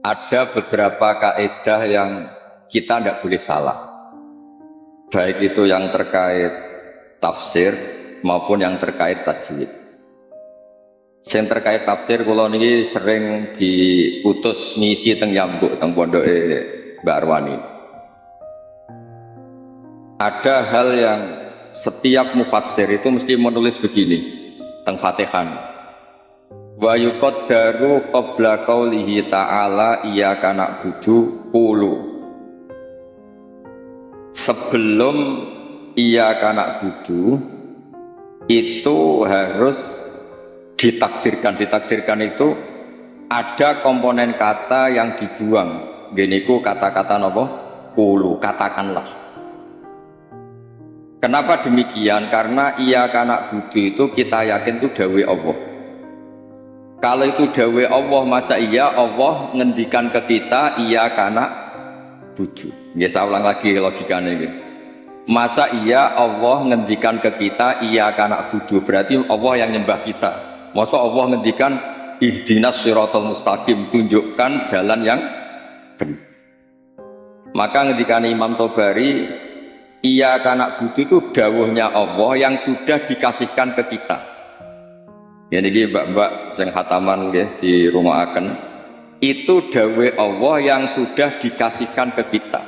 ada beberapa kaidah yang kita tidak boleh salah, baik itu yang terkait tafsir maupun yang terkait tajwid. Yang terkait tafsir, kula niki sering diutus ngisi teng Yambuk teng pondoke Mbak Arwani. Ada hal yang setiap mufassir itu mesti menulis begini teng Fatihah. Wa yuqaddaru qabla qaulihi ta'ala iyyaka na'budu qulu. Sebelum iyyaka na'budu itu harus ditakdirkan itu ada komponen kata yang dibuang. Geniku kata-kata napa? Qulu, katakanlah. Kenapa demikian? Karena iyyaka na'budu itu kita yakin itu dawuh Allah. Kalau itu dawuh Allah, masa iya Allah ngendikan ke kita iyyaka na'budu. Ya saya ulang lagi logikanya ini. Masa iya Allah ngendikan ke kita iyyaka na'budu, berarti Allah yang nyembah kita. Masa Allah ngendikan ihdinas siratal mustaqim, tunjukkan jalan yang benar. Maka ngendikan Imam Tobari iyyaka na'budu itu dawuhnya Allah yang sudah dikasihkan ke kita. Ya niki mbak-mbak sing khataman nggih di rumah akan itu dawuh Allah yang sudah dikasihkan ke kita.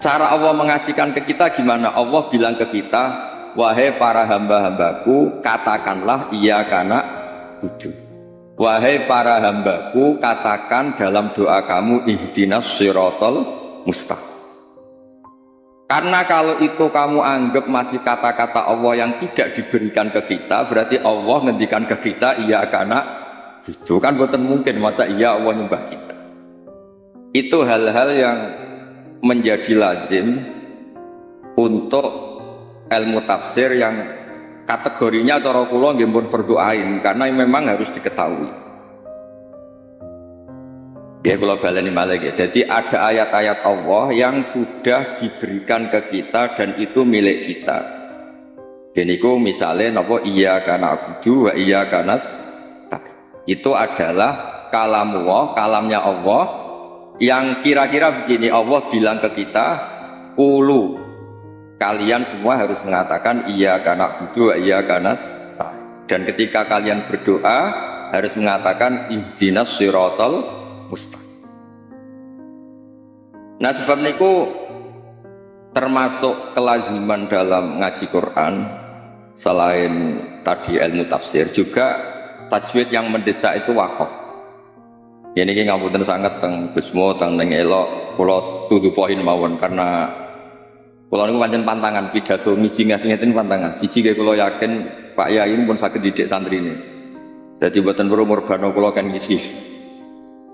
Cara Allah mengasihkan ke kita gimana? Allah bilang ke kita, wahai para hamba-hambaku, katakanlah iyyaka na'budu. Wahai para hambaku, katakan dalam doa kamu ihdinas siratal mustaqim. Karena kalau itu kamu anggap masih kata-kata Allah yang tidak diberikan ke kita, berarti Allah ngendikan ke kita iyyaka na'budu. Kan boten mungkin masa iya Allah nyembah kita. Itu hal-hal yang menjadi lazim untuk ilmu tafsir yang kategorinya cara kula nggih pun fardhu ain, karena memang harus diketahui. Ya kalau baleni malih ya. Jadi ada ayat-ayat Allah yang sudah diberikan ke kita dan itu milik kita. Geniku misalnya napa iyyaka na'budu wa iyyaka nasta'in. Itu adalah kalamullah, kalamnya Allah yang kira-kira begini, Allah bilang ke kita, qulu, kalian semua harus mengatakan iyyaka na'budu wa iyyaka nasta'in. Dan ketika kalian berdoa harus mengatakan ihdinas siratal mustaqim. Nah sebab niku termasuk kelaziman dalam ngaji Quran, selain tadi ilmu tafsir juga tajwid yang mendesak itu wakaf. Ya niki ngapunten sangat teng Gusmo teng ning elok kula tutu poin mawon, karena kula niku pancen pantangan pidato ngisi ngeten pantangan. Siji ge kula yakin Pak Yai pun saged didik santri ini. Dadi mboten perlu murbano kula kan ngisi.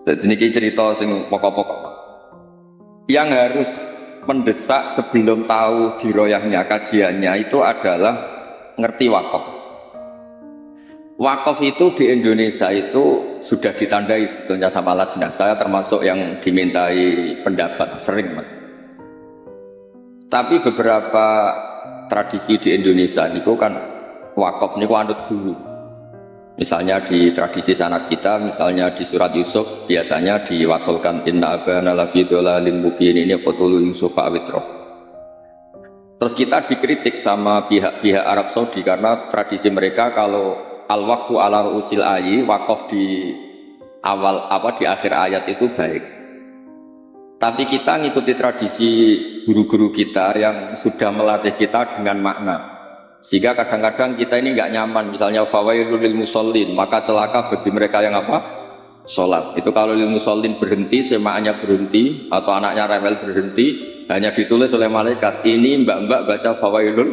Jadi ini cerita sing pokok-pokok yang harus mendesak sebelum tahu diroyahnya kajiannya itu adalah ngerti wakaf. Wakaf itu di Indonesia itu sudah ditandai sebetulnya sama lajnah. Saya termasuk yang dimintai pendapat sering mas. Tapi beberapa tradisi di Indonesia itu kan wakaf niku anut guru. Misalnya di tradisi sanad kita, misalnya di surat Yusuf biasanya diwasolkan inna abana lafi dholalin mubin, ini qutulu Yusuf awitro. Terus kita dikritik sama pihak-pihak Arab Saudi karena tradisi mereka kalau al-waqfu ala ru'usil ayyi, wakaf di awal di akhir ayat itu baik. Tapi kita ngikuti tradisi guru-guru kita yang sudah melatih kita dengan makna. Sehingga kadang-kadang kita ini nggak nyaman, misalnya fawailul lil musallin, maka celaka bagi mereka yang sholat. Itu kalau lil musallin berhenti, semaannya berhenti, atau anaknya rewel berhenti, hanya ditulis oleh malaikat, ini mbak-mbak baca fawailul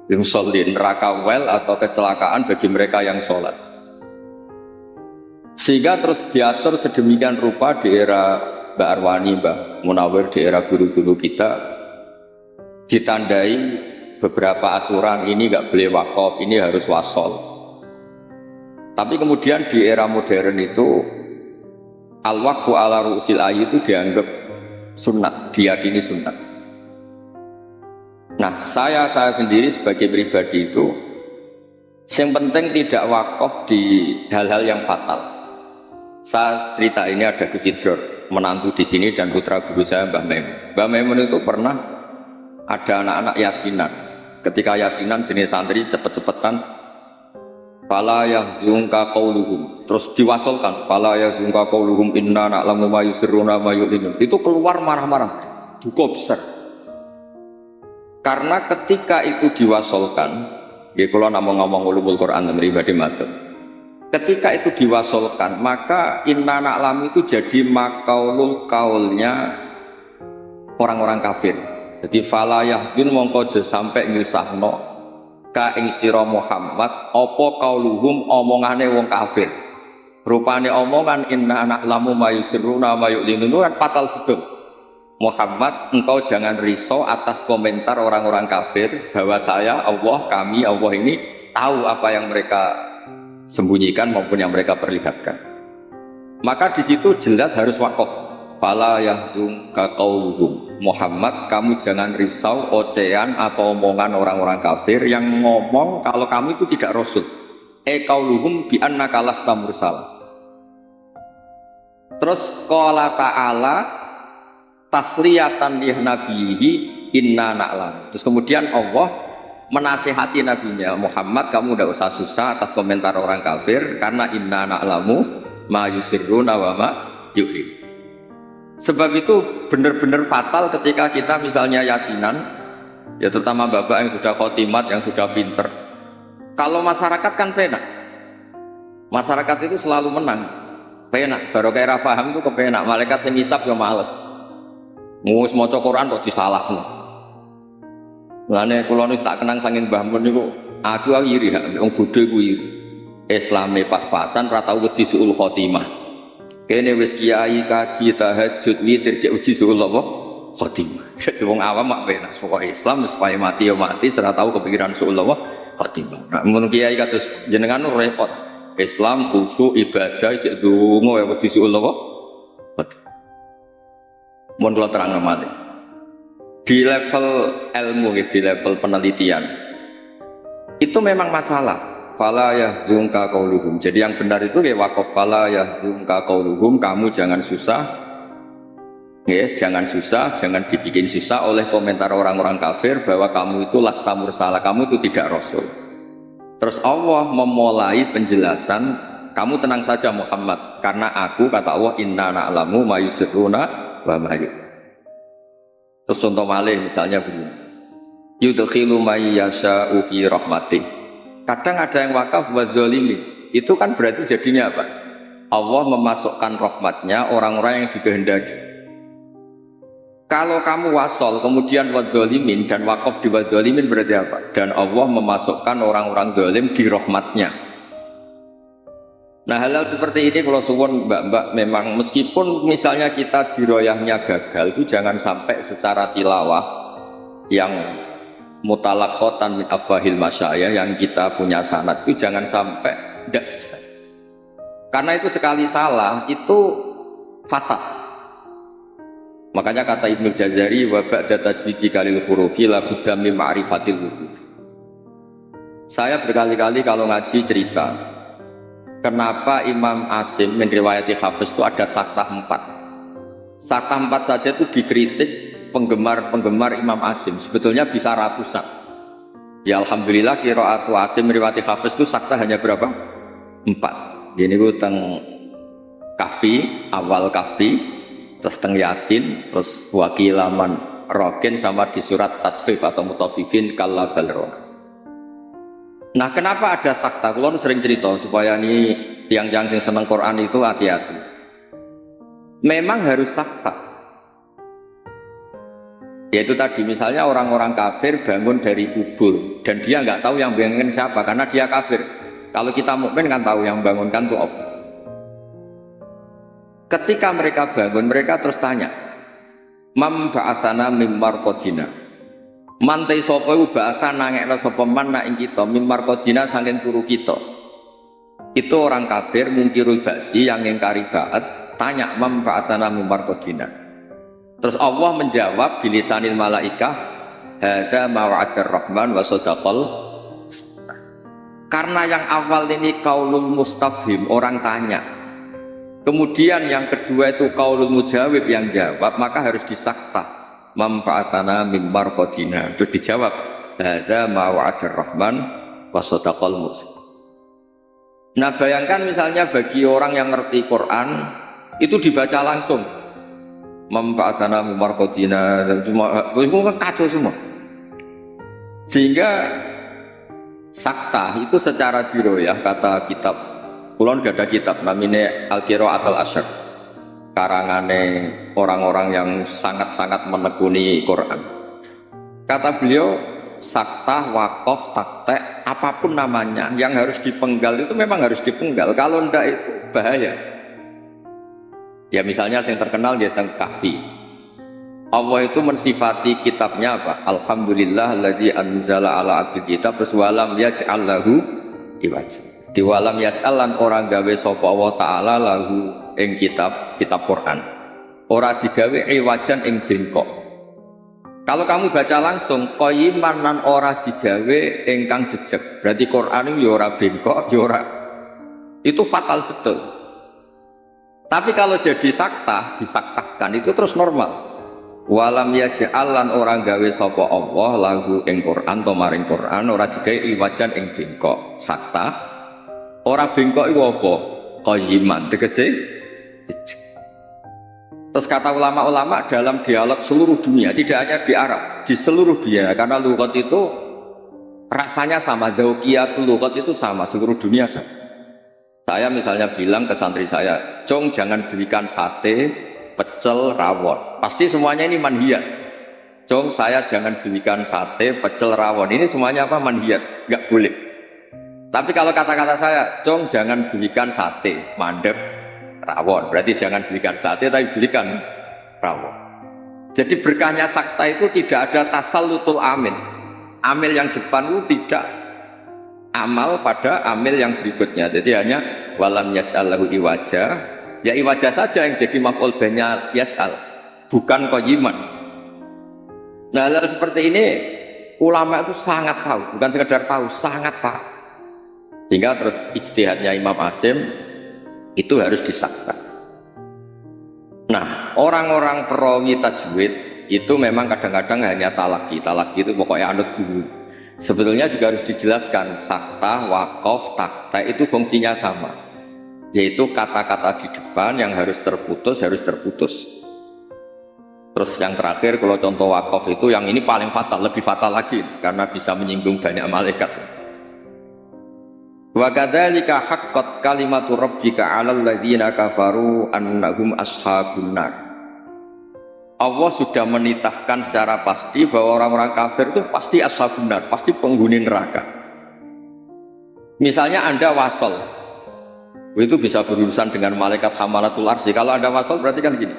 lil musallin, neraka wel atau kecelakaan bagi mereka yang sholat. Sehingga terus diatur sedemikian rupa di era Mbak Arwani, Mbak Munawir, di era guru-guru kita, ditandai beberapa aturan, ini nggak boleh wakaf, ini harus wasol. Tapi kemudian di era modern itu al-waqfu ala ru'usil ayyi itu dianggap sunnat, diyakini sunnat. Nah saya sendiri sebagai pribadi itu yang penting tidak wakaf di hal-hal yang fatal. Saya cerita ini ada Gus Idror, menantu di sini dan putra guru saya Mbah Maimun. Mbah Maimun itu pernah ada anak-anak yasinan. Ketika yasinan jenis santri cepet-cepetan, fala yahzunka qauluhum, terus diwasolkan, fala yahzunka qauluhum inna na'lamu ma yusirruna ma yu'linun. Itu keluar marah-marah, duka besar. Karena ketika itu diwasolkan, nggih kula namung ngomong ulumul Quran pribadi matur. Ketika itu diwasolkan, maka inna na'lamu itu jadi makaulul kaulnya orang-orang kafir. Jadi fala yahzun mongko aja sampai nyusahno ka ing sira Muhammad apa kauluhum omongane wong kafir. Rupane omongan inna na'lamu ma yusirruna ma yu'linun kan fatal betul. Muhammad, engkau jangan risau atas komentar orang-orang kafir bahwa saya Allah, kami Allah ini tahu apa yang mereka sembunyikan maupun yang mereka perlihatkan. Maka di situ jelas harus waqaf. Fala yahzunka qauluhum. Muhammad, kamu jangan risau ocehan atau omongan orang-orang kafir yang ngomong kalau kamu itu tidak rasul. Qauluhum bi annaka lasta mursal. Terus qala ta'ala tasliyatan li nabiyhi inna na'lam. Terus kemudian Allah menasihati nabinya, Muhammad kamu tidak usah susah atas komentar orang kafir karena inna na'lamu ma yusirruna wa ma yu'lin. Sebab itu benar-benar fatal ketika kita misalnya yasinan, ya terutama bapak yang sudah khotimat, yang sudah pinter. Kalau masyarakat kan penak, masyarakat itu selalu menang, penak. Baru kayak faham itu kepenak, malaikat sing ngisap ya males. Ngus maca Quran kok disalahno. Mulane kula nek tak kenang saking Mbah Mun niku, aku iri hak wong bodho ku iri. Islame pas-pasan ora tau wedi suul khotimah. Kene wis kiai kaji tahajud witir cek uji suul apa? Khotimah. Jadi wong awam mak penak pokoke Islam supaya mati ya mati, ora tau kepikiran suul apa? Khotimah. Nah, mun kiai kados jenengan repot. Islam khusyuk ibadah cek donga ya wedi suul apa? Khotimah. Mun kula terangno malih. Di level ilmu, di level penelitian itu memang masalah. Fala yahzunka qauluhum. Jadi yang benar itu ya waqaf fala yahzunka qauluhum, kamu jangan susah. Ya, jangan susah, jangan dibikin susah oleh komentar orang-orang kafir bahwa kamu itu lasta mursalah, kamu itu tidak rasul. Terus Allah memulai penjelasan, kamu tenang saja Muhammad, karena aku kata Allah inna na'lamu ma yusirruna wa ma yu'linun. Terus contoh malih misalnya begini, yudkhilu may yasha'u fi rahmatih. Kadang ada yang wakaf wa dzalimin. Itu kan berarti jadinya apa? Allah memasukkan rahmatnya orang-orang yang dikehendaki. Kalau kamu wasol kemudian wa dzalimin dan wakaf di wa dzalimin berarti apa? Dan Allah memasukkan orang-orang zalim di rahmatnya. Nah hal-hal seperti ini kalau suwun mbak-mbak memang meskipun misalnya kita diroyahnya gagal itu jangan sampai secara tilawah yang mutalaqqatan min afwahil masyayikh yang kita punya sanad itu jangan sampai tidak bisa. Karena itu sekali salah itu fatal. Makanya kata Ibnu Jazari wa ba'da tajwidi kalil hurufi la budda min ma'rifatil huruf. Saya berkali-kali kalau ngaji cerita kenapa Imam Asim meriwayati Hafiz itu ada saktah 4. Saktah 4 saja itu dikritik penggemar-penggemar Imam Asim. Sebetulnya bisa ratusan. Ya Alhamdulillah qiraatu Asim meriwayati Hafiz itu saktah hanya berapa? 4. Ini itu teng Kahfi, awal Kahfi, terus teng Yasin, terus wakilaman Rokin sama di surat Tatfif atau Mutafifin kalla balrona. Nah kenapa ada sakta? Kulon sering cerita supaya ini tiang-tiang yang seneng Quran itu hati-hati. Memang harus sakta. Yaitu tadi misalnya orang-orang kafir bangun dari kubur dan dia nggak tahu yang bangunkan siapa karena dia kafir. Kalau kita mukmin kan tahu yang bangunkan itu Allah. Ketika mereka bangun mereka terus tanya, Mam ba'atsana mim marqadina. Mantai sapa iku ba'atan nangekna sapa man nak ing kita mimar qadina saking turu kita. Itu orang kafir mungkirul ba'si yang ingkari ba'at tanya mam ba'atana mimar qadina. Terus Allah menjawab bilisanil malaikah hadza ma wa'adar rahman wa sadaqal. Karena yang awal ini qaulul mustafhim, orang tanya. Kemudian yang kedua itu qaulul mujawib, yang jawab maka harus disakta. Manfaatana mimbar kodina, terus dijawab hadza ma wa'adur rahman wa sadaqal mursalin. Nah bayangkan misalnya bagi orang yang ngerti Quran itu dibaca langsung manfaatana mimbar kodina, semua kacau semua. Sehingga sakta itu secara diroyah, kata kitab kulon gak ada kitab namanya Al-Qira'atul Asyr, karangane orang-orang yang sangat-sangat menekuni Quran. Kata beliau sakta, wakaf, taktek, apapun namanya yang harus dipenggal itu memang harus dipenggal, kalau ndak itu bahaya. Ya misalnya yang terkenal dia tentang kahfi. Allah itu mensifati kitabnya apa? Alhamdulillah alladzi anzala ala abdil kitab walam yaj'al lahu iwaja. Di walam yaj'alan orang gawe sapa Allah taala lahu ing kitab Quran. Ora digawe iwajan ing bengkok. Kalau kamu baca langsung qayyiman lan ora digawe ingkang jejeg. Berarti Quran itu ya ora bengkok, ya ora. Itu fatal betul. Tapi kalau jadi sakta, disaktakan itu terus normal. Walam yaj'alan orang gawe sapa Allah lahu ing Quran to maring Quran ora digawe iwajan ing bengkok. Sakta ora bengkok itu apa? Qayyiman, tegese jejeg. Terus kata ulama-ulama dalam dialog seluruh dunia, tidak hanya di Arab, di seluruh dunia, karena lughat itu rasanya sama, dzauqiyatul lughat itu sama, seluruh dunia sama. Saya misalnya bilang ke santri saya, "Cong jangan belikan sate, pecel, rawon." Pasti semuanya ini manhiyat. "Cong saya jangan belikan sate, pecel, rawon." Ini semuanya apa? Manhiyat, nggak boleh. Tapi kalau kata-kata saya, "Cong jangan belikan sate, mandek, rawon." Berarti jangan belikan sate, tapi belikan rawon. Jadi berkahnya sakta itu tidak ada tasallutul amil. Amil yang depan itu tidak amal pada amil yang berikutnya. Jadi hanya walam yaj'al lahu iwaja. Ya iwaja saja yang jadi maf'ul bihnya yaj'al, bukan qayyiman. Nah hal seperti ini ulama itu sangat tahu, bukan sekedar tahu, sangat tahu. Sehingga terus ijtihadnya Imam Asim itu harus disakta. Nah orang-orang perawi tajwid itu memang kadang-kadang hanya talaki itu pokoknya anut guru. Sebetulnya juga harus dijelaskan sakta, wakaf, takta itu fungsinya sama, yaitu kata-kata di depan yang harus terputus. Terus yang terakhir kalau contoh wakaf itu yang ini paling fatal, lebih fatal lagi karena bisa menyinggung banyak malaikat. Wa kadzalika haqqat kalimatu rabbika 'alal ladzina kafaru annahum ashabun nar. Allah sudah menitahkan secara pasti bahwa orang-orang kafir itu pasti ashabun nar, pasti penghuni neraka. Misalnya Anda wasol, itu bisa berurusan dengan malaikat hamalatul arsy. Kalau Anda wasol berarti kan gini.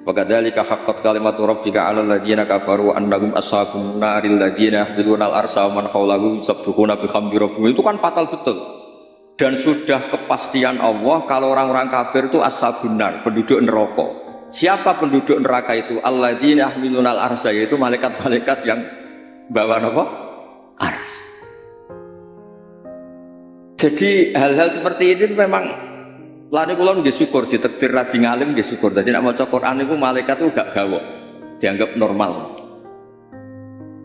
Wa kadzalika haqqat kalimatu rabbika 'alal ladzina kafaru annahum ashabun naril ladzina yahmiluna al-arsy wa man hawlahu yusabbihuna bihamdi rabbihim. Itu kan fatal betul. Dan sudah kepastian Allah kalau orang-orang kafir itu ashabun nar, penduduk neraka. Siapa penduduk neraka itu? Alladzina yahmiluna al-arsy, yaitu malaikat-malaikat yang bawa apa? Ars. Jadi hal-hal seperti ini memang lani kula nggih syukur ditakdir radi ngalim nggih syukur. Dadi nek maca Quran niku malaikat itu gak gawok, dianggap normal.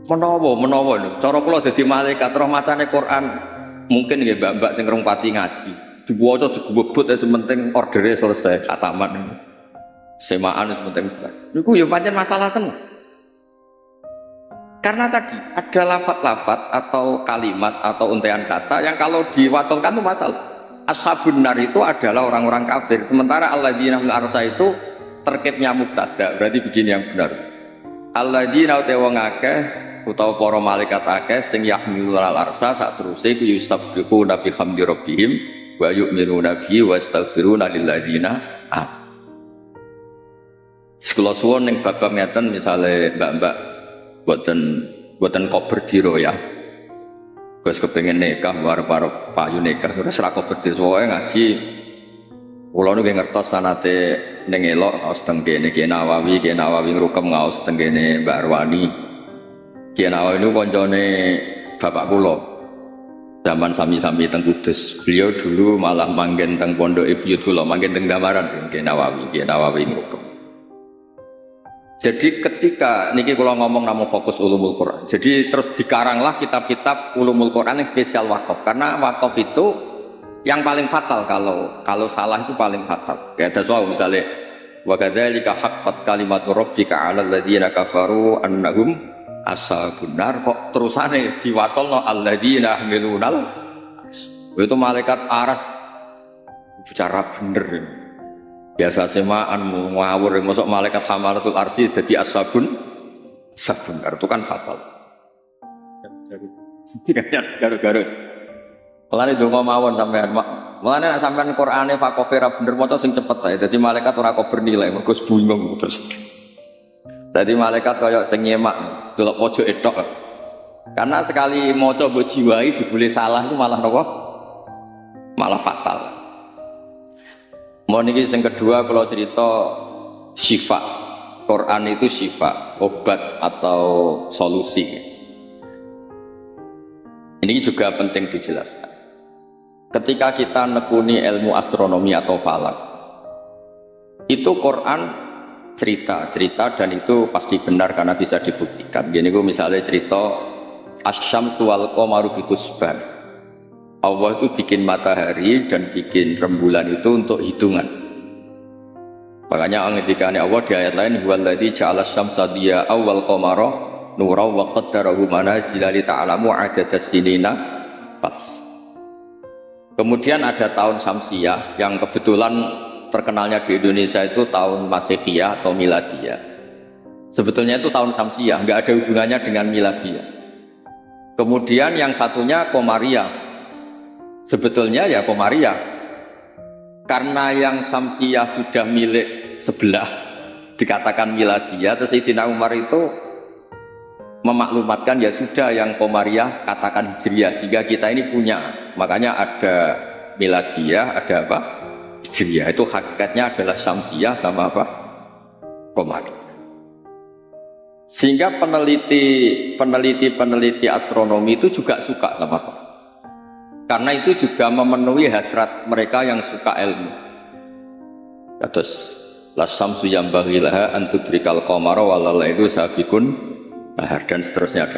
Menawa cara kula dadi malaikat roh macane Quran mungkin nggih mbak-mbak sing rong pati ngaji diwaca digebut sementing ordernya selesai khataman semaan sementing niku ya pancen masalah tenan. Karena tadi ada lafat-lafat atau kalimat atau untaian kata yang kalau diwasolkan itu masalah. Ashabun nar itu adalah orang-orang kafir, sementara alladzina fil arsy itu terkitnya mubtada, berarti begini yang benar. Alladzina utawa akeh utawa para malaikat akeh sing yahmiluna al-arsy sateruse iku yustabbiquna bi hamdi rabbihim wa yu'minuna bihi wa yastaghfiruna lil ladzina amanu. Sekula suwun ning bab ngeten misale mbak-mbak boten kober diro ya. Wis kepengin nikah arep payu nikah wis ra kober diro wae ngaji. Kula niku ngertos sanate ning elok ngaos teng kene Ki Nawawi ngrukem ngaos teng kene Mbak Arwani. Ki Nawawi niku kancane bapak kula. zaman sami-sami teng Kudus. Beliau dulu malah manggen teng pondok Ibuyut kula, manggen teng Damaran nggih Nawawi ngopo. Jadi ketika niki kula ngomong namung fokus ulumul Quran. Jadi terus dikaranglah kitab-kitab ulumul Quran yang spesial wakaf. Karena wakaf itu yang paling fatal kalau salah itu paling fatal. Kayak ada soal misalnya wa kadzalika haqqat kalimatu rabbika 'alal ladzina kafaru annahum ashabun nar, kok terusane diwasolno alladzina yahmilunal itu malaikat aras bicara bener. Biasa semaan ngawur, masuk malaikat hamalatul arsi jadi ashabun nar itu kan fatal. Garu-garu. Mulane donga mawon sampean. Mulane nek sampean Qur'ane fakofera bener maca sing cepet ae. Dadi malaikat ora kok bernilai mergo bingung terus. Dadi malaikat kaya sing nyemak delok pojok etok. Karena sekali maca mbok jiwai jebule salah itu malah napa? Malah fatal. Mau niki sing kedua kalau cerita syifa. Quran itu syifa, obat atau solusi. Ini juga penting dijelaskan. Ketika kita nekuni ilmu astronomi atau falak, itu Quran cerita dan itu pasti benar karena bisa dibuktikan. Gini gue misalnya cerita asyamsu wal qamaru bi husban. Allah itu bikin matahari dan bikin rembulan itu untuk hitungan. Makanya ngendikane Allah di ayat lain huwallazi ja'ala syamsa diya'a wal qamara nuran wa qaddarahu manazila li ta'lamu 'adadas sinina. Kemudian ada tahun Syamsiyah yang kebetulan terkenalnya di Indonesia itu tahun Masehiyah atau Miladiyah. Sebetulnya itu tahun Syamsiyah, nggak ada hubungannya dengan Miladiyah. Kemudian yang satunya Qamariyah. Sebetulnya ya Qamariyah. Karena yang Syamsiyah sudah milik sebelah dikatakan Miladiyah, terus Sayyidina Umar itu memaklumatkan ya sudah yang Qamariyah katakan Hijriyah sehingga kita ini punya. Makanya ada Miladiyah, ada apa? Hijriyah. Itu hakikatnya adalah Syamsiyah sama apa? Qamariyah. Sehingga peneliti astronomi itu juga suka sama apa? Karena itu juga memenuhi hasrat mereka yang suka ilmu. Terus lasamsu yambaghi laha an tudrikal qamara wal lailu sabiqun nahar dan seterusnya.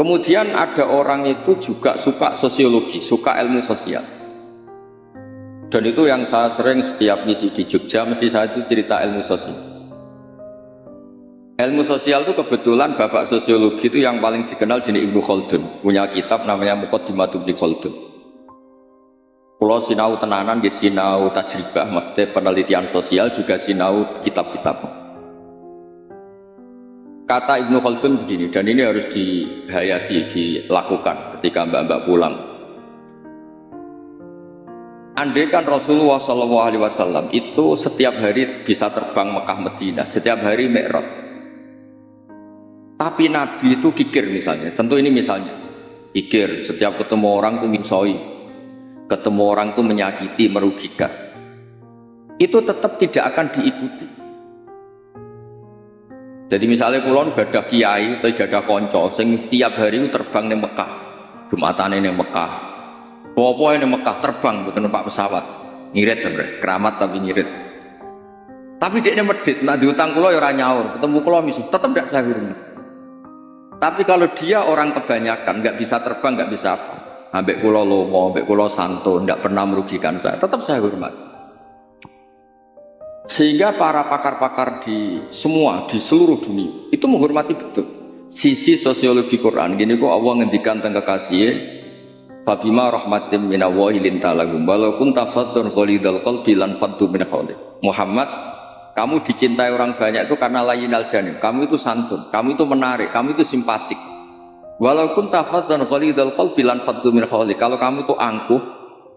Kemudian ada orang itu juga suka sosiologi, suka ilmu sosial. Dan itu yang saya sering setiap misi di Jogja mesti saya itu cerita ilmu sosial. Ilmu sosial itu kebetulan bapak sosiologi itu yang paling dikenal jenis Ibnu Khaldun, punya kitab namanya Muqaddimatu Ibnu Khaldun. Kalau sinau tenanan, dia sinau tajribah, maksudnya penelitian sosial juga sinau kitab-kitab. Kata Ibnu Khaldun begini, dan ini harus dihayati, dilakukan ketika mbak-mbak pulang. Andai kan Rasulullah SAW itu setiap hari bisa terbang Mekah Madinah, setiap hari Mi'raj. Tapi Nabi itu kikir misalnya, tentu ini misalnya, kikir setiap ketemu orang itu minsoi, ketemu orang itu menyakiti, merugikan, itu tetap tidak akan diikuti. Jadi misalnya kulon gadah kiai atau gadah konco, sing tiap hari itu terbang di Mekah, Jumatan ini Mekah, popo ini Mekah terbang, bukan numpak pesawat, ngirit keramat tapi ngirit. Tapi dia ini medit, nak diutang kulo ya orang nyaur, ketemu kulo misalnya, tetap tidak saya hormat. Tapi kalau dia orang kebanyakan, nggak bisa terbang, nggak bisa apa, ambek kulo lomo, ambek kulo santun, nggak pernah merugikan saya, tetap saya hormat. Sehingga para pakar-pakar di seluruh dunia itu menghormati betul sisi sosiologi Quran. Gini kok Allah ngendikan tentang kekasih, Fabima rahmatim minallahi lintalahum walau kunta faddan ghalidal qalbi lan faddu min hawlik. Muhammad, kamu dicintai orang banyak itu karena layyinal janib. Kamu itu santun, kamu itu menarik, kamu itu simpatik. Walau kunta faddan ghalidal qalbi lan faddu min hawlik. Kalau kamu itu angkuh,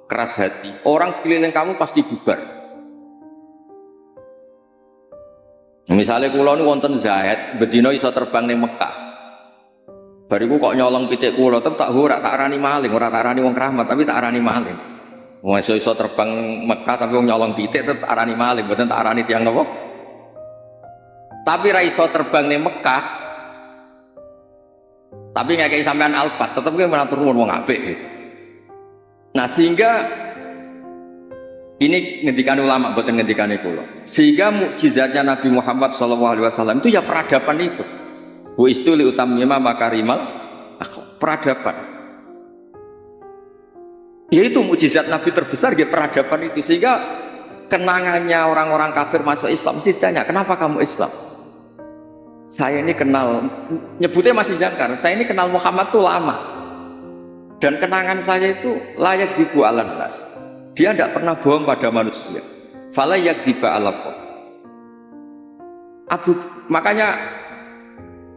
keras hati, orang sekeliling kamu pasti bubar. Misalnya kula niku wonten Zahid, bedino iso terbang ning Mekah. Bariku kok nyolong pitik kula, tetep tak ora tak arani maling, ora tak arani wong keramat, tapi tak arani maling. Wong iso terbang Mekah tapi wong nyolong pitik tetep arani maling, mboten tak arani tiyang napa. Tapi ra iso terbang ning Mekah. Tapi nggak kayak sampean alpat, tetap kayak mengatur wong apik. Nah sehingga ini ngendikan ulama, bukan ngendikan kula. Sehingga mukjizatnya Nabi Muhammad SAW itu ya peradaban itu. Bu istuli utamima makarimal akhlak, peradaban. Yaitu mukjizat Nabi terbesar ya peradaban itu. Sehingga kenangannya orang-orang kafir masuk Islam mesti tanya, kenapa kamu Islam? Saya ini kenal, nyebutnya masih jangkar, saya ini kenal Muhammad tuh lama. Dan kenangan saya itu layak dibu alan nas. Dia tidak pernah bohong pada manusia. Fala yakdiba alaqo. Makanya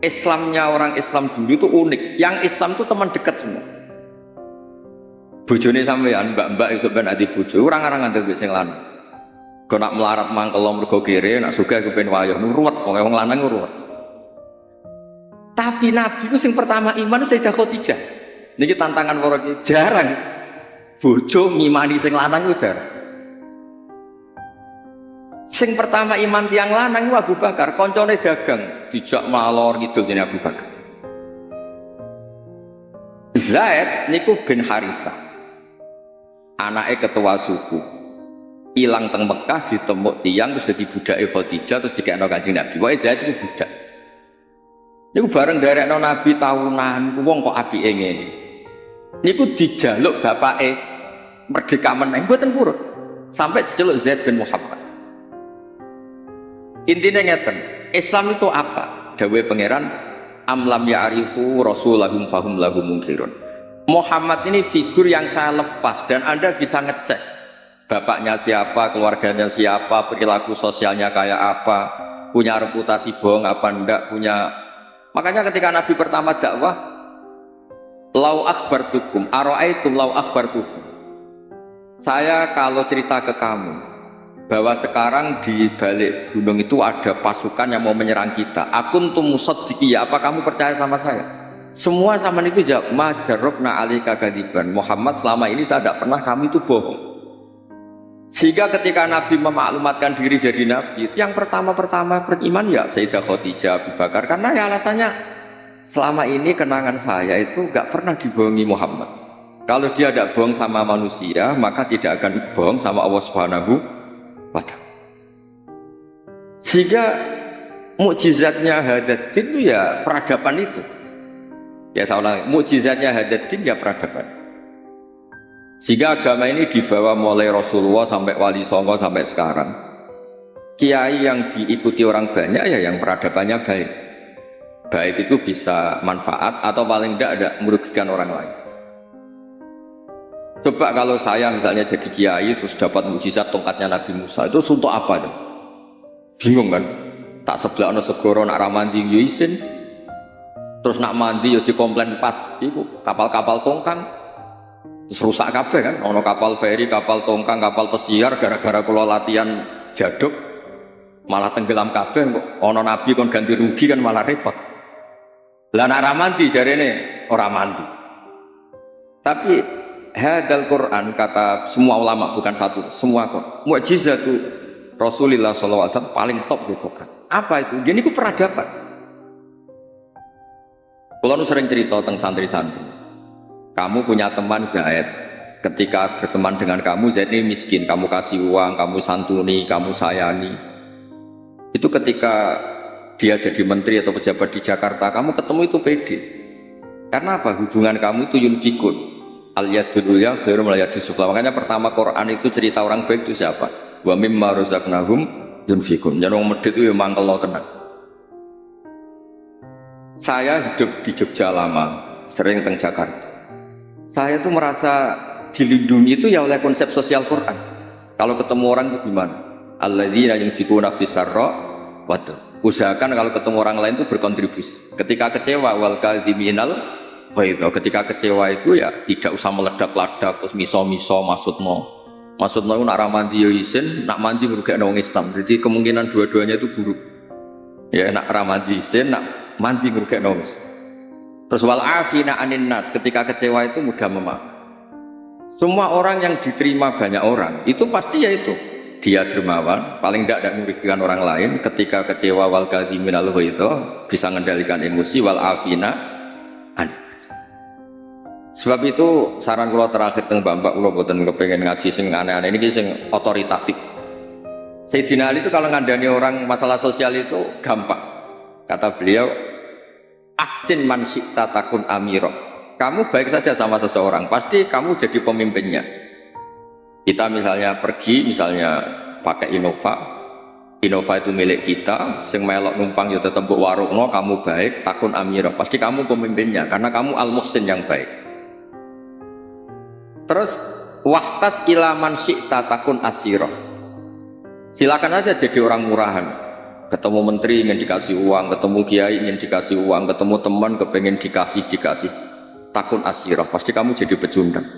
Islamnya orang Islam dulu itu unik. Yang Islam itu teman dekat semua. Bojone sampean, mbak-mbak iso ben ati bojo, orang-orang nganti sing lanang. Kok nak melarat mangkel mergo kere, nak sugih kepen wayah ruwet, pokoke wong lanang ruwet. Tapi Nabi itu yang pertama iman Sayyidah Khadijah. Niki tantangan para jarang bojo ngimani sing lanang itu jarang. Sing pertama iman tiang lanang itu Abu Bakar, koncone dagang dijak malor ngidul dene Abu Bakar. Zaid niku bin Harisah. Anake ketua suku. Ilang teng Mekah ditemuk tiang terus dadi budake Khadijah terus dikekno Kanjeng Nabi. Wae Zaid itu budak. Niku bareng derekno Nabi tahunan, wong kok apike ngene. Niku dijaluk bapake merdeka meneh, mboten purun. Sampai diceluk Zaid bin Muhammad. Intinya ngeten, Islam itu apa? Dawuh pangeran, amlam ya'rifu rasulahum fahum lahu munkirun. Muhammad ini figur yang saya lepas dan Anda bisa ngecek bapaknya siapa, keluarganya siapa, perilaku sosialnya kayak apa, punya reputasi bohong apa enggak, punya. Makanya ketika Nabi pertama dakwah, lau akhbartukum, ara'aitum lau akhbartukum. Saya kalau cerita ke kamu bahwa sekarang di balik gunung itu ada pasukan yang mau menyerang kita. Akuntum musaddiqi, ya apa kamu percaya sama saya? Semua sama itu jawab, majarrabna alika kadiban. Muhammad selama ini saya tidak pernah kami itu bohong. Sehingga ketika Nabi memaklumatkan diri jadi Nabi, yang pertama-tama beriman ya Sayyidah Khadijah, Abu Bakar. Karena ya alasannya selama ini kenangan saya itu gak pernah dibohongi Muhammad. Kalau dia tidak bohong sama manusia, maka tidak akan bohong sama Allah Subhanahu wa Ta'ala. Sehingga mukjizatnya Hadaddin itu ya peradaban itu. Ya saya ulang, mukjizatnya Hadaddin ya peradaban. Sehingga agama ini dibawa mulai Rasulullah sampai Wali Songo sampai sekarang. Kiai yang diikuti orang banyak ya yang peradabannya baik. Baik itu bisa manfaat atau paling tidak merugikan orang lain. Coba kalau saya misalnya jadi kiai terus dapat mukjizat tongkatnya Nabi Musa, itu untuk apa tuh? Bingung kan? Tak sebelah ono segoro nak ramandi yo isin. Terus nak mandi yo dikomplain pas iku kapal-kapal tongkang. Terus rusak kabeh kan, ono kapal feri, kapal tongkang, kapal pesiar gara-gara kula latihan jaduk malah tenggelam kabeh kok ono nabi kon ganti rugi kan malah repot. Lah nek ora mandi jarene ora mandi. Tapi hadal Quran kata semua ulama bukan satu, semua kok. Mukjizatu Rasulullah SAW paling top di Quran. Apa itu? Jadi itu peradaban. Kalau sering cerita tentang santri-santri. Kamu punya teman Zaid, ketika berteman dengan kamu Zaid ini miskin, kamu kasih uang, kamu santuni, kamu sayangi. Itu ketika dia jadi menteri atau pejabat di Jakarta, kamu ketemu itu pede. Karena apa? Hubungan kamu itu yunfikun. Al-yadul ulya khairum al-yadis sufla. Makanya pertama Quran itu cerita orang baik itu siapa? Wa mimma razaqnahum yunfikun. Jadi orang medit itu memang kalau tenang. Saya hidup di Jogja lama, sering teng Jakarta. Saya tuh merasa dilindungi itu ya oleh konsep sosial Quran. Kalau ketemu orang itu gimana? Alladzina yunfikuna fis-sarra wa usahakan kalau ketemu orang lain itu berkontribusi. Ketika kecewa wal kadhiminal ghaidha, ketika kecewa itu ya tidak usah meledak-ledak terus miso-miso maksudno nak ramandi yo isin, nak mandi ngrugekno wong Islam. Jadi kemungkinan dua-duanya itu buruk. Ya nak ramandi isin, nak mandi ngrugekno wong Islam. Terus wal afina anin nas, ketika kecewa itu mudah memaafkan. Semua orang yang diterima banyak orang itu pasti ya itu dia dermawan, paling tidak merugikan orang lain. Ketika kecewa wal kadhiminal ghaidha bisa mengendalikan emosi, wal afina an. Sebab itu saran kula terakhir teng Mbak kula boten kepengen ngaji sing aneh-aneh ini sing otoritatif. Sayyidina Ali itu kalau ngandani orang masalah sosial itu gampang. Kata beliau, ahsin man syi'ta takun amiro. Kamu baik saja sama seseorang, pasti kamu jadi pemimpinnya. Kita misalnya pergi, misalnya pakai Innova, Innova itu milik kita, sing melok numpang ya tetep mbok warungno, kamu baik, takun amiro, pasti kamu pemimpinnya, karena kamu al-muhsin yang baik. Terus wahtas ilaman syi'ta takun asiro. Silakan aja jadi orang murahan. Ketemu menteri ingin dikasih uang, ketemu kiai ingin dikasih uang, ketemu teman kepengen dikasih. Takun asiro, pasti kamu jadi pecundang.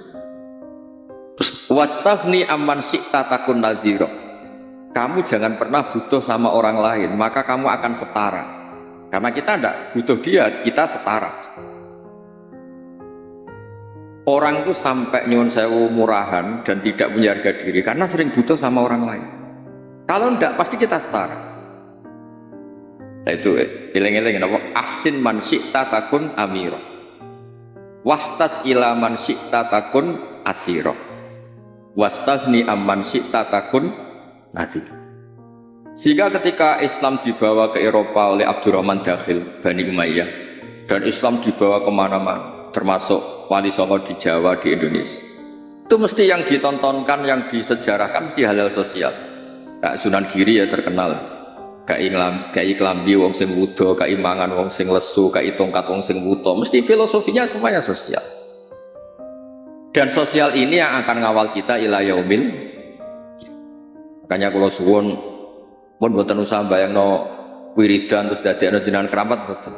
Terus wastaghni amman syi'ta takun nadhiro. Kamu jangan pernah butuh sama orang lain, maka kamu akan setara. Karena kita tidak butuh dia, kita setara. Orang itu sampai nyuwun sewu murahan dan tidak punya harga diri karena sering butuh sama orang lain. Kalau tidak pasti kita setara. Nah itu eling-eling apa? Ahsin man syi'ta takun amiro. Wahtas ila man syi'ta takun asiro. Wastaghni amman syi'ta takun nadhir. Sehingga ketika Islam dibawa ke Eropa oleh Abdurrahman Dakhil Bani Umayyah dan Islam dibawa kemana-mana, termasuk Wali Songo di Jawa, di Indonesia, itu mesti yang ditontonkan, yang disejarahkan mesti hal-hal sosial. Kak Sunan Giri ya terkenal, kai klambi wong sing wudo, kai mangan wong sing lesu, kai tongkat wong sing wuto, mesti filosofinya semuanya sosial. Dan sosial ini yang akan ngawal kita ila yaumil. Makanya kalau suwun pun boten usah bayangno wiridan terus dadekno jenengan keramat boten.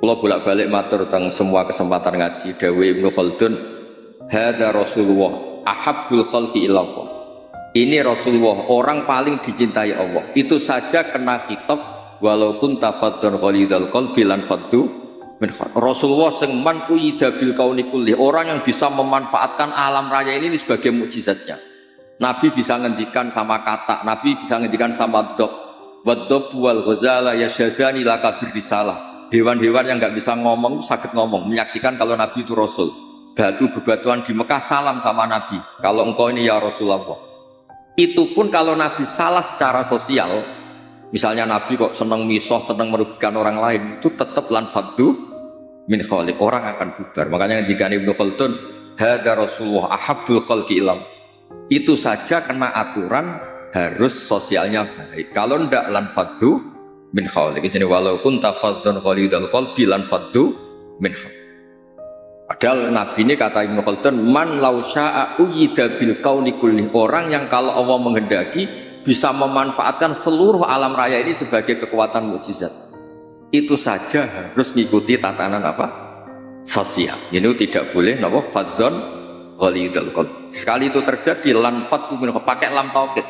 Kula bolak-balik matur teng semua kesempatan ngaji dawuh Ibnu Khaldun, hadza Rasulullah ahabbul khalqi ilallah. Ini Rasulullah, orang paling dicintai Allah. Itu saja kena kitab walaupun tafadzun ghalidal qalbi lan faddu min khalq. Rasulullah sing man uyida bil kauni kulli, orang yang bisa memanfaatkan alam raya ini sebagai mukjizatnya. Nabi bisa ngendikan sama kata, Nabi bisa ngendikan sama dok. Waddob wal ghazala yasyadani laka birrisalah. Hewan-hewan yang nggak bisa ngomong sakit ngomong, menyaksikan kalau Nabi itu Rasul. Batu bebatuan di Mekah salam sama Nabi, kalau engkau ini ya Rasulullah. Itu pun kalau Nabi salah secara sosial, misalnya Nabi kok seneng misoh, seneng merugikan orang lain, itu tetap lan faddu min khaliq, orang akan bubar. Makanya jika Ibnu Khaldun, hadza Rasulullah ahabbul khalqi ilallah. Itu saja kena aturan harus sosialnya baik. Kalau ndak lan faddu min khaliq. Jadi walaupun tafadzun khalidal qalbi lan faddu min khaliq. Padahal Nabi ini kata Ibnu Khaldun, man lau sya'a uyida bil kauni kulli, orang yang kalau Allah menghendaki bisa memanfaatkan seluruh alam raya ini sebagai kekuatan mukjizat. Itu saja harus ngikuti tatanan apa? Sosial. Ini tidak boleh napa fadzun ghalidul qalb. Sekali itu terjadi lan faddu min pakai lam taukid.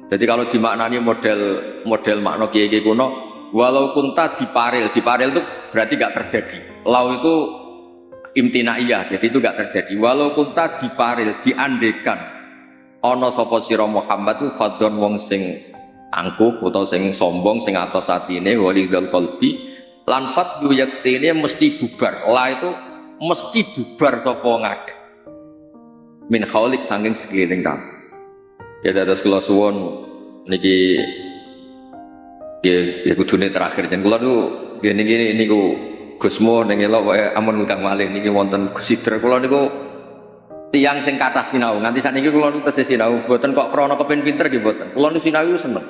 Jadi kalau dimaknani model makna kiai-kiai kuno, walau kunta diparil itu berarti gak terjadi. Lau itu imtinaiyah, jadi itu gak terjadi. Walau kunta diparil, diandekan ono sapa sira Muhammad itu fadhon wong sing angkuh atau sing sombong, sing atos atine walidul qalbi lan fadhu yaktine mesti bubar. La itu mesti bubar sapa ngakeh min khaulik saking sekeliling kamu. Ya dados kula suwun niki ya kudune terakhir jen kula niku gini niku Gusmo ning elok wae amun ngundang malih niki wonten Gusidra kula niku tiyang sing kathah sinau. Nganti sakniki kula niku tesih sinau, mboten kok krana kepen pinter nggih mboten. Kula niku sinau seneng.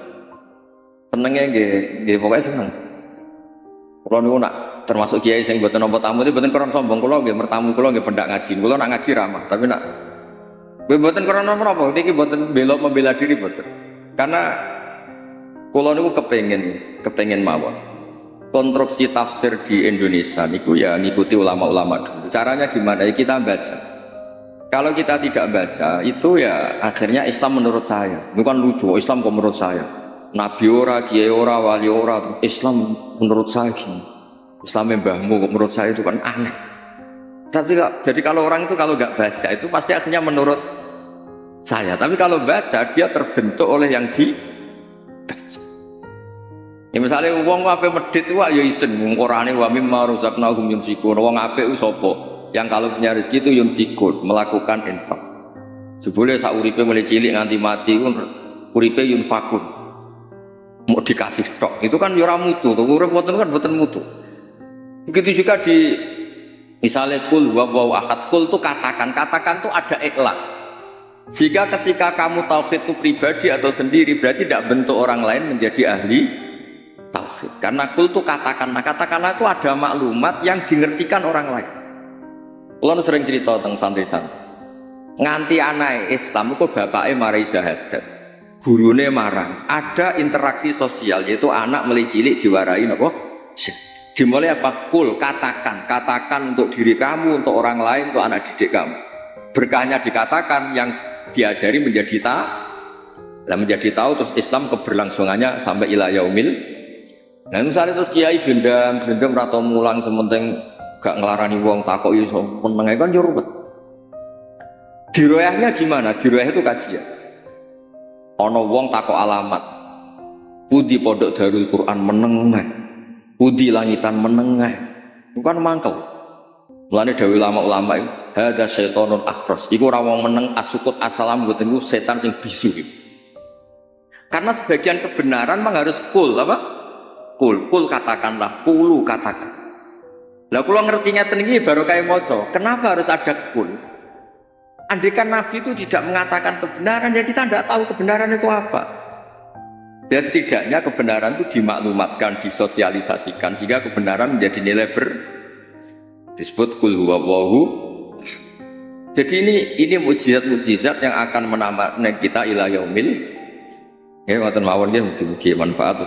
Senenge nggih pokoke seneng. Kula niku nak termasuk kiai sing mboten nampa tamu niku mboten krana sombong, kula nggih mertamu kula nggih pendak ngaji. Kula nak ngaji ramah, tapi nak mboten krana menapa niki mboten membela diri mboten. Karena kula niku kepengin mawon. Konstruksi tafsir di Indonesia niku ya ngikuti ulama-ulama dulu. Caranya gimana? Ya kita baca. Kalau kita tidak baca itu ya akhirnya Islam menurut saya. Bukan lucu, Islam kok menurut saya. Nabi ora, kiai ora, wali ora, Islam menurut saya gini. Islam mbahmu kok menurut saya itu kan aneh. Tapi jadi kalau orang itu kalau nggak baca itu pasti akhirnya menurut saya. Tapi kalau baca dia terbentuk oleh yang dibaca. Ya misalnya wong apik medhit wae ya isen Qur'ane wa mimma razaqnahum yunfikun. Wong apik ku sapa? yang kalau punya rezeki itu yunfikun, melakukan infak. Sebelumnya sak uripe mulai cilik nganti mati pun uripe yunfakun. Mau dikasih tok, itu kan ora mutu, urip boten kan boten mutu. Begitu juga di misalnya kul wa ahad, kul itu katakan itu ada iklan. Jika ketika kamu tauhid itu pribadi atau sendiri, berarti tidak bentuk orang lain menjadi ahli tauhid. Karena kul itu katakanlah itu ada maklumat yang dimengertikan orang lain. Kalau sering cerita tentang santri-santri, nganti anak Islam itu bapaknya marai syahadat, gurune marang, ada interaksi sosial, yaitu anak mulai cilik diwarai apa? Dimulai apa? Kul, katakan untuk diri kamu, untuk orang lain, untuk anak didik kamu. Berkahnya dikatakan, yang diajari menjadi menjadi tahu, terus Islam keberlangsungannya sampai ila yaumil. Nah misalnya terus kiai gendam atau mulang sementing gak ngelarani wong takok iso meneng kan yo ruwet. Diroyahnya gimana? Diroyah itu kajian. Ana wong takok alamat. Pudi pondok Darul Quran menengah. Pudi langitan menengah. Bukan mangkel. Mulane dawuh ulama-ulama itu, hadza syaitonun akhras. Iku ora wong meneng asukut asalam mboten iku setan sing bisu. Karena sebagian kebenaran memang harus kul apa? Kul katakanlah, kulu katakan. Lah kula ngertinya tinggi baru kayak moco. Kenapa harus ada kul? Andaikan Nabi itu tidak mengatakan kebenaran, ya kita tidak tahu kebenaran itu apa. Ya setidaknya kebenaran itu dimaklumatkan, disosialisasikan sehingga kebenaran menjadi nilai disebut kul huwallahu. Jadi ini mukjizat-mukjizat yang akan menambah kita ila yaumil. Ya ngoten mawon nggih mugi-mugi manfaat.